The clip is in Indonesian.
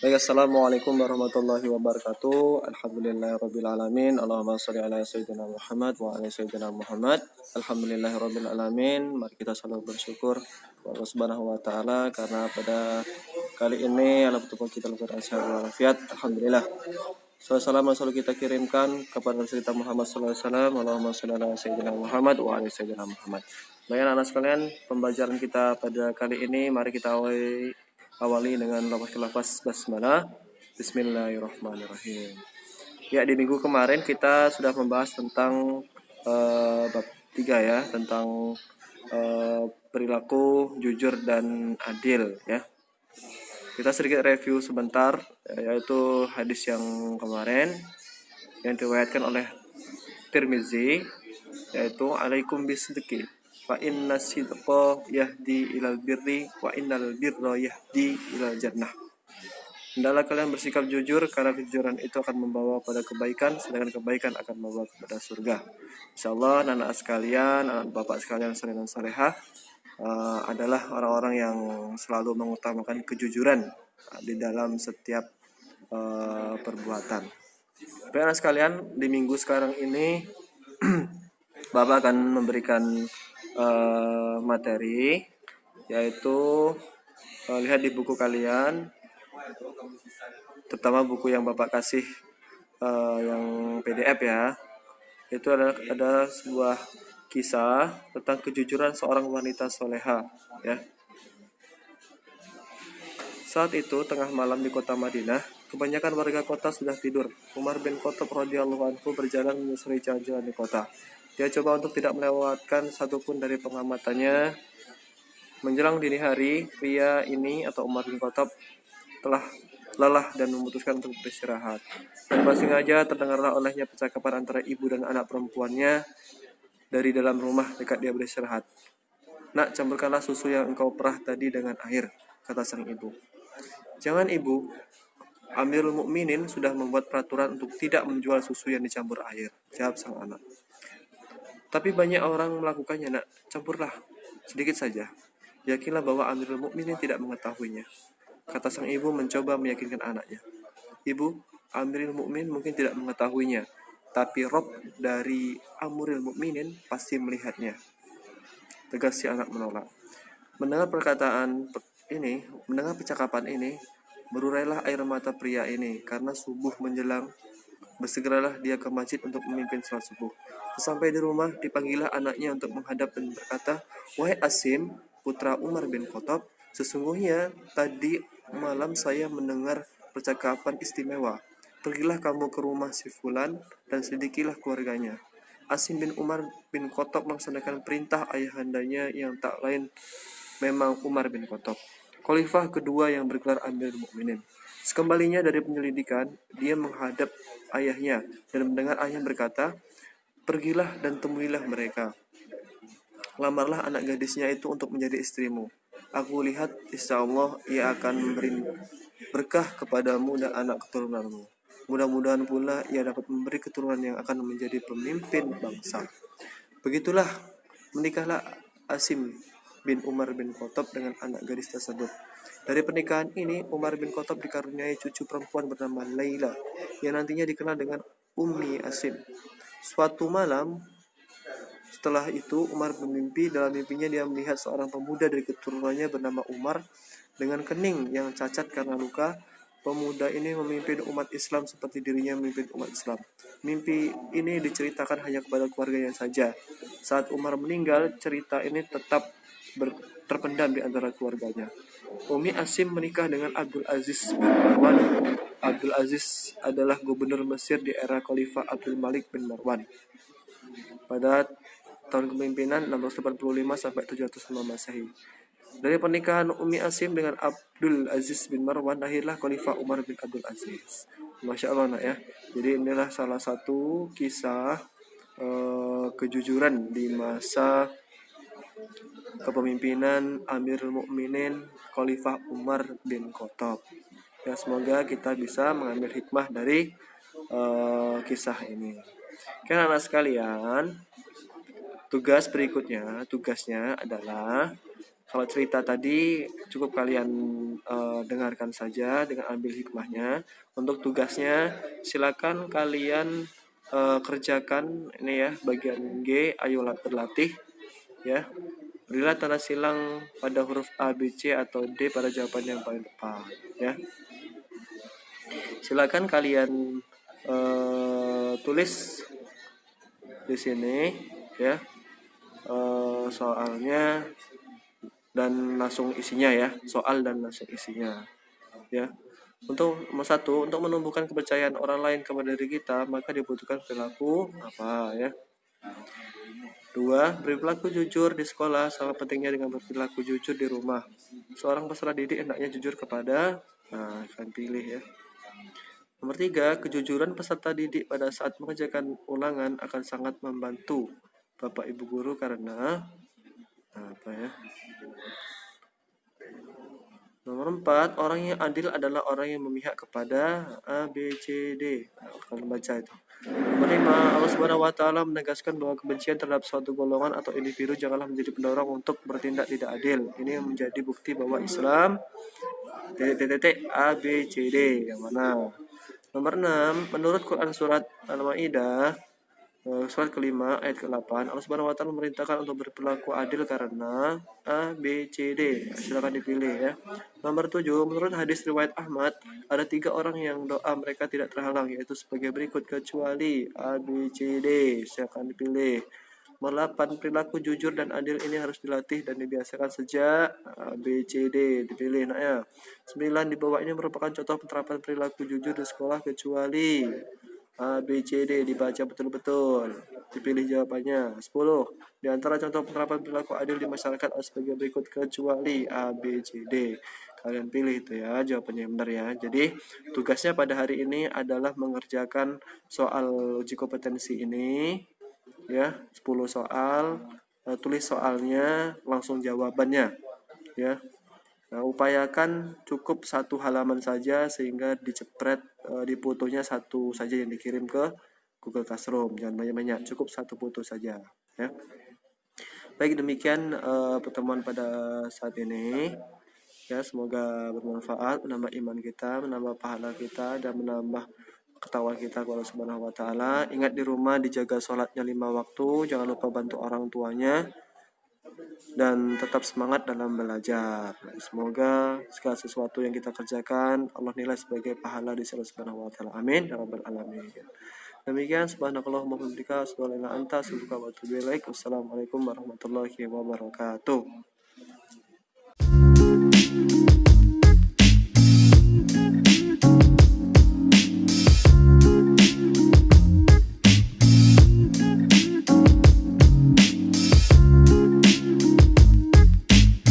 Baik, Assalamualaikum warahmatullahi wabarakatuh. Alhamdulillahirabbil alamin. Allahumma shalli ala sayyidina Muhammad wa ala sayyidina Muhammad. Alhamdulillahirabbil alamin. Mari kita selalu bersyukur kepada Allah Subhanahu wa taala karena pada kali ini Allah betul kita lakukan sehat walafiat. Alhamdulillah. Salam selalu kita kirimkan kepada Rasul kita Muhammad sallallahu alaihi wasallam. Allahumma shalli ala sayyidina Muhammad wa ala sayyidina Muhammad. Baik anak sekalian, pembelajaran kita pada kali ini mari kita awali dengan lafaz basmalah. Bismillahirrahmanirrahim. Ya, di minggu kemarin kita sudah membahas tentang bab 3 ya, tentang perilaku jujur dan adil ya. Kita sedikit review sebentar, yaitu hadis yang kemarin yang diriwayatkan oleh Tirmizi, yaitu alaikum bisidqi fa inna sidqa yahdi ilal birri wa innal birra yahdi ilal jannah. Hendaklah kalian bersikap jujur karena kejujuran itu akan membawa pada kebaikan, sedangkan kebaikan akan membawa kepada surga. Insyaallah anak-anak sekalian, anak bapak sekalian saleh dan salehah, adalah orang-orang yang selalu mengutamakan kejujuran di dalam setiap perbuatan. Bapak anak sekalian, di minggu sekarang ini Bapak akan memberikan materi, yaitu lihat di buku kalian, terutama buku yang Bapak kasih yang PDF ya. Itu ada sebuah kisah tentang kejujuran seorang wanita soleha ya. Saat itu tengah malam di kota Madinah, kebanyakan warga kota sudah tidur. Umar bin Khattab radhiyallahu anhu berjalan menyusuri jalan-jalan di kota. Dia coba untuk tidak melewatkan satupun dari pengamatannya. Menjelang dini hari, pria ini atau Umar bin Khattab telah lelah dan memutuskan untuk beristirahat. Tanpa sengaja terdengarlah olehnya percakapan antara ibu dan anak perempuannya dari dalam rumah dekat dia beristirahat. Nak, campurkanlah susu yang engkau perah tadi dengan air, kata sang ibu. Jangan ibu, Amirul Mukminin sudah membuat peraturan untuk tidak menjual susu yang dicampur air, jawab sang anak. Tapi banyak orang melakukannya, nak. Campurlah, sedikit saja. Yakinlah bahwa Amirul Mukminin tidak mengetahuinya, kata sang ibu mencoba meyakinkan anaknya. Ibu, Amirul Mukminin mungkin tidak mengetahuinya, tapi Rob dari Amirul Mukminin pasti melihatnya, tegas si anak menolak. Mendengar percakapan ini, berurailah air mata pria ini. Karena subuh menjelang, bersegeralah dia ke masjid untuk memimpin salat subuh. Sampai di rumah, dipanggillah anaknya untuk menghadap dan berkata, wahai Asim, putra Umar bin Khattab, sesungguhnya tadi malam saya mendengar percakapan istimewa. Pergilah kamu ke rumah si Fulan dan selidikilah keluarganya. Asim bin Umar bin Khattab melaksanakan perintah ayahandanya yang tak lain memang Umar bin Khattab, khalifah kedua yang bergelar Amirul Mukminin. Sekembalinya dari penyelidikan, dia menghadap ayahnya dan mendengar ayah berkata, pergilah dan temuilah mereka. Lamarlah anak gadisnya itu untuk menjadi istrimu. Aku lihat insya Allah ia akan memberi berkah kepadamu dan anak keturunanmu. Mudah-mudahan pula ia dapat memberi keturunan yang akan menjadi pemimpin bangsa. Begitulah menikahlah Asim bin Umar bin Khattab dengan anak gadis tersebut. Dari pernikahan ini, Umar bin Khattab dikaruniai cucu perempuan bernama Laila, yang nantinya dikenal dengan Ummi Asim. Suatu malam, setelah itu Umar bermimpi. Dalam mimpinya dia melihat seorang pemuda dari keturunannya bernama Umar dengan kening yang cacat karena luka. Pemuda ini memimpin umat Islam seperti dirinya memimpin umat Islam. Mimpi ini diceritakan hanya kepada keluarganya saja. Saat Umar meninggal, cerita ini tetap terpendam di antara keluarganya. Ummi Asim menikah dengan Abdul Aziz bin Marwan. Abdul Aziz adalah gubernur Mesir di era Khalifah Abdul Malik bin Marwan pada tahun kepemimpinan 685 sampai 705 Masehi. Dari pernikahan Ummi Asim dengan Abdul Aziz bin Marwan lahirlah Khalifah Umar bin Abdul Aziz. Masya Allah nak ya. Jadi inilah salah satu kisah kejujuran di masa kepemimpinan Amirul Mukminin Khalifah Umar bin Khattab. Ya, semoga kita bisa mengambil hikmah dari kisah ini. Kan anak sekalian, tugasnya adalah, kalau cerita tadi cukup kalian dengarkan saja dengan ambil hikmahnya. Untuk tugasnya silakan kalian kerjakan ini ya, bagian G, ayo berlatih ya. Berilah tanda silang pada huruf A, B, C atau D pada jawaban yang paling tepat ya. Silakan kalian tulis di sini ya soalnya dan langsung isinya ya, soal dan langsung isinya ya. Untuk nomor satu, untuk menumbuhkan kepercayaan orang lain kepada diri kita, maka dibutuhkan perilaku apa ya? 2. Berperilaku jujur di sekolah, sama pentingnya dengan berperilaku jujur di rumah. Seorang peserta didik hendaknya jujur kepada, akan pilih ya. Nomor 3, kejujuran peserta didik pada saat mengerjakan ulangan akan sangat membantu Bapak Ibu guru karena apa ya? Nomor 4, orang yang adil adalah orang yang memihak kepada A, B, C, D. Kalian baca itu. Nomor 5, Allah Subhanahu wa taala menegaskan bahwa kebencian terhadap suatu golongan atau individu janganlah menjadi pendorong untuk bertindak tidak adil. Ini menjadi bukti bahwa Islam A, B, C, D yang mana? Nomor 6, menurut Quran surat Al-Maidah surat kelima ayat ke-8, Allah Subhanahu wa taala memerintahkan untuk berperilaku adil karena A, B, C, D. Silakan dipilih ya. Nomor 7, menurut hadis riwayat Ahmad, ada 3 orang yang doa mereka tidak terhalang, yaitu sebagai berikut kecuali A, B, C, D. Silakan dipilih. Nomor 8, perilaku jujur dan adil ini harus dilatih dan dibiasakan sejak A, B, C, D. Dipilih nak ya. 9, di bawah ini merupakan contoh penerapan perilaku jujur di sekolah kecuali A, B, C, D. Dibaca betul-betul. Dipilih jawabannya. 10. Di antara contoh penerapan perilaku adil di masyarakat sebagai berikut kecuali A, B, C, D. Kalian pilih itu ya, jawabannya yang benar ya. Jadi tugasnya pada hari ini adalah mengerjakan soal uji kompetensi ini ya, 10 soal. Tulis soalnya, langsung jawabannya ya. Nah, upayakan cukup 1 halaman saja sehingga dicepret di fotonya 1 saja yang dikirim ke Google Classroom. Jangan banyak-banyak, cukup 1 foto saja ya. Baik, demikian pertemuan pada saat ini ya, semoga bermanfaat, menambah iman kita, menambah pahala kita, dan menambah ketakwaan kita kepada Allah Subhanahu wa taala. Ingat di rumah dijaga sholatnya 5 waktu, jangan lupa bantu orang tuanya, dan tetap semangat dalam belajar. Semoga segala sesuatu yang kita kerjakan Allah nilai sebagai pahala di sisi Allah Subhanahu wa taala. Amin ya rabbal alamin. Demikian, subhanakallahumma wa bihamdika asyhadu an la ilaha illa anta astaghfiruka wa atubu ilaik. Wassalamualaikum warahmatullahi wabarakatuh.